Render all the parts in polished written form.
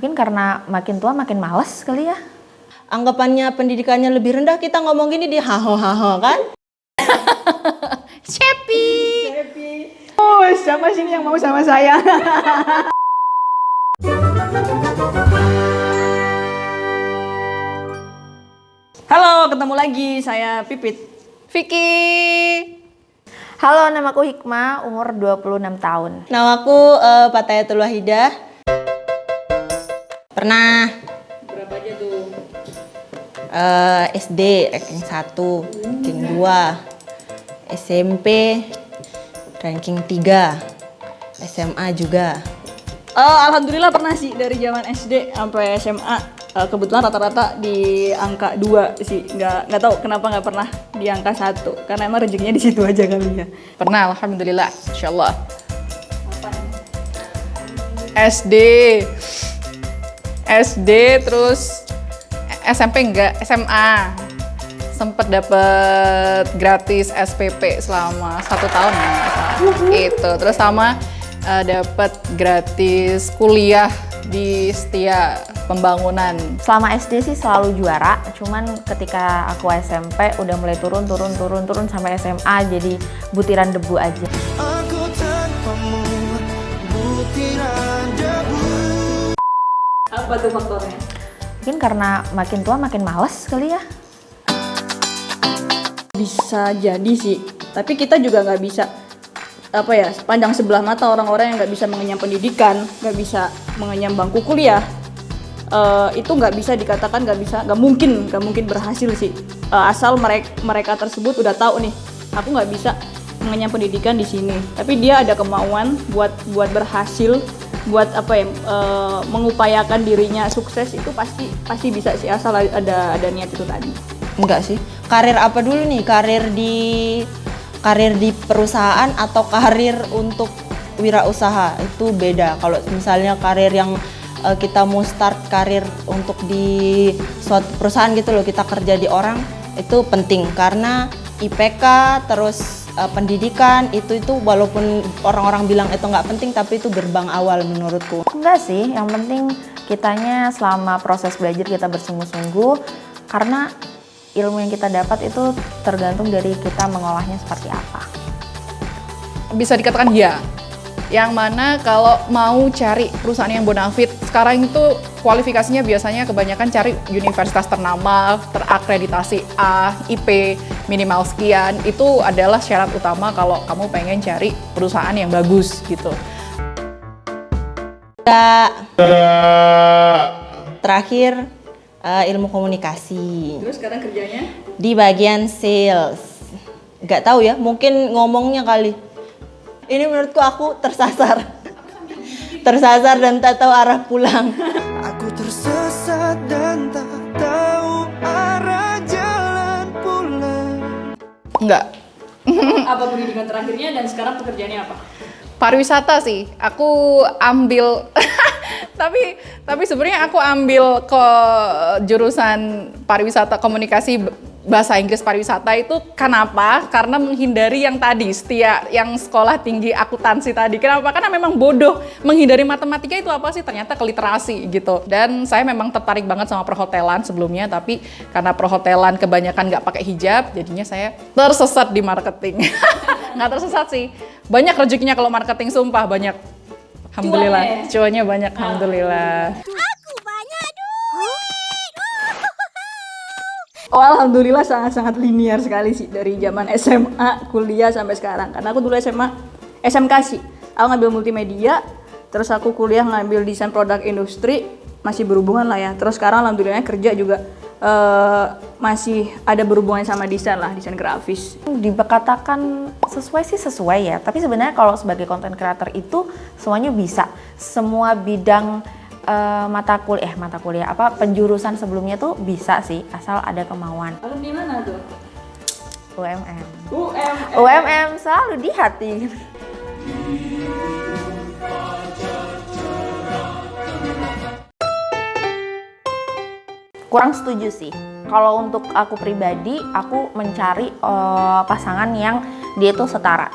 Mungkin karena makin tua makin males kali ya. Anggapannya pendidikannya lebih rendah, kita ngomong gini di haho-haho kan? Cepi. Oh, siapa sih yang mau sama saya? Halo, ketemu lagi. Saya Pipit. Vicky. Halo, namaku Hikmah, umur 26 tahun. Namaku Patayatul Wahidah. Pernah. Berapa aja tuh? SD ranking 1, ranking 2, SMP ranking 3, SMA juga. Alhamdulillah pernah sih dari zaman SD sampai SMA. Kebetulan rata-rata di angka 2 sih. Nggak tahu kenapa nggak pernah di angka 1. Karena emang rezekinya di situ aja kali ya. Pernah, alhamdulillah, insyaallah. SD terus SMP enggak, SMA sempet dapet gratis SPP selama 1 tahun ya, itu terus sama dapet gratis kuliah di Setia Pembangunan. Selama SD sih selalu juara, cuman ketika aku SMP udah mulai turun sampai SMA jadi butiran debu aja. Aku tanpamu, butiran debu. Apa tuh faktornya? Mungkin karena makin tua makin males kali ya. Bisa jadi sih, tapi kita juga nggak bisa pandang sebelah mata orang-orang yang nggak bisa mengenyam pendidikan, nggak bisa mengenyam bangku kuliah. Itu nggak bisa dikatakan nggak mungkin berhasil sih. Asal mereka tersebut udah tahu nih, aku nggak bisa mengenyam pendidikan di sini, tapi dia ada kemauan buat berhasil, buat mengupayakan dirinya sukses, itu pasti bisa sih, asal ada niat itu tadi. Enggak sih. Karir apa dulu nih? Karir di perusahaan atau karir untuk wirausaha? Itu beda. Kalau misalnya karir yang kita mau start karir untuk di suatu perusahaan gitu loh, kita kerja di orang, itu penting karena IPK terus pendidikan itu walaupun orang-orang bilang itu nggak penting, tapi itu gerbang awal menurutku. Enggak sih, yang penting kitanya selama proses belajar kita bersungguh-sungguh, karena ilmu yang kita dapat itu tergantung dari kita mengolahnya seperti apa. Bisa dikatakan ya, yang mana kalau mau cari perusahaan yang bonafit sekarang itu kualifikasinya biasanya kebanyakan cari universitas ternama, terakreditasi A, IP minimal sekian. Itu adalah syarat utama kalau kamu pengen cari perusahaan yang bagus gitu. Terakhir ilmu komunikasi. Terus sekarang kerjanya? Di bagian sales. Nggak tahu ya, mungkin ngomongnya kali. Ini menurutku aku tersasar. Tersasar dan tak tahu arah pulang. Aku tersesat dan tak tahu arah jalan pulang. Enggak. Apa pendidikan terakhirnya dan sekarang pekerjaannya apa? Pariwisata sih, aku ambil tapi sebenarnya aku ambil ke jurusan pariwisata komunikasi bahasa Inggris pariwisata itu kenapa? Karena menghindari yang tadi, Setia yang sekolah tinggi akuntansi tadi. Kenapa? Karena memang bodoh menghindari matematika itu apa sih? Ternyata ke literasi gitu. Dan saya memang tertarik banget sama perhotelan sebelumnya, tapi karena perhotelan kebanyakan nggak pakai hijab, jadinya saya tersesat di marketing. Nggak tersesat sih, banyak rezekinya kalau marketing, sumpah banyak. Alhamdulillah, cuannya banyak, alhamdulillah. Oh, alhamdulillah sangat-sangat linear sekali sih dari zaman SMA, kuliah sampai sekarang. Karena aku dulu SMK sih. Aku ngambil multimedia, terus aku kuliah ngambil desain produk industri, masih berhubungan lah ya. Terus sekarang alhamdulillah kerja juga masih ada berhubungan sama desain lah, desain grafis. Dikatakan sesuai sih sesuai ya, tapi sebenarnya kalau sebagai content creator itu semuanya bisa. Semua bidang mata kuliah penjurusan sebelumnya tuh bisa sih, asal ada kemauan. Lalu di mana tuh? UMM. UMM. UMM selalu di hati. Kurang setuju sih. Kalau untuk aku pribadi, aku mencari pasangan yang dia tuh setara.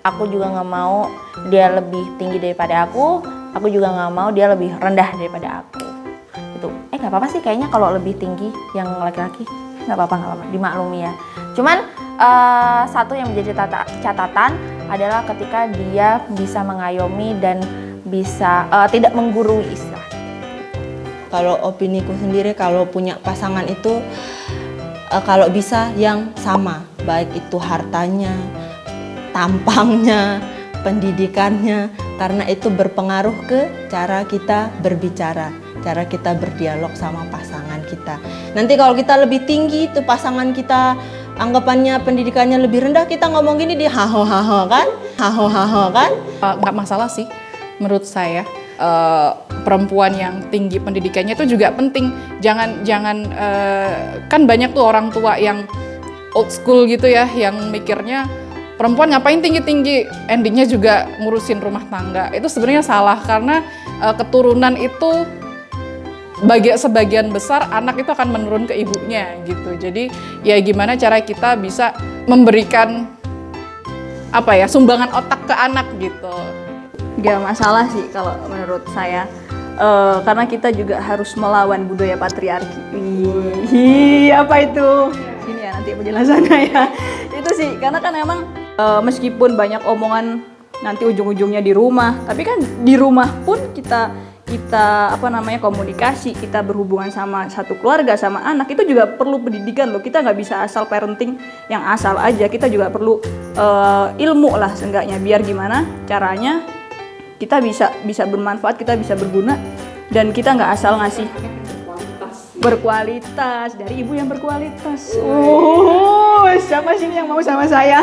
Aku juga nggak mau dia lebih tinggi daripada aku, aku juga nggak mau dia lebih rendah daripada aku. Gitu. Nggak apa-apa sih kayaknya kalau lebih tinggi yang laki-laki, nggak apa-apa, dimaklumi ya. Cuman satu yang menjadi catatan adalah ketika dia bisa mengayomi dan bisa tidak menggurui istilah. Kalau opiniku sendiri, kalau punya pasangan itu kalau bisa yang sama, baik itu hartanya, tampangnya, pendidikannya, karena itu berpengaruh ke cara kita berbicara, cara kita berdialog sama pasangan kita. Nanti kalau kita lebih tinggi, itu pasangan kita anggapannya pendidikannya lebih rendah, kita ngomong gini dia haho-haho kan? Haho-haho kan? Nggak masalah sih menurut saya. Perempuan yang tinggi pendidikannya itu juga penting. Jangan kan banyak tuh orang tua yang old school gitu ya, yang mikirnya perempuan ngapain tinggi-tinggi, endingnya juga ngurusin rumah tangga. Itu sebenarnya salah, karena keturunan itu sebagian besar anak itu akan menurun ke ibunya gitu. Jadi ya gimana cara kita bisa memberikan sumbangan otak ke anak gitu. Gak masalah sih kalau menurut saya, karena kita juga harus melawan budaya patriarki. Apa itu? Ini ya nanti penjelasannya ya. Itu sih, karena kan emang meskipun banyak omongan nanti ujung-ujungnya di rumah, tapi kan di rumah pun kita komunikasi, kita berhubungan sama satu keluarga, sama anak, itu juga perlu pendidikan loh. Kita nggak bisa asal parenting yang asal aja, kita juga perlu ilmu lah seenggaknya, biar gimana caranya kita bisa bermanfaat, kita bisa berguna, dan kita nggak asal ngasih berkualitas dari ibu yang berkualitas. Siapa sini yang mau sama saya?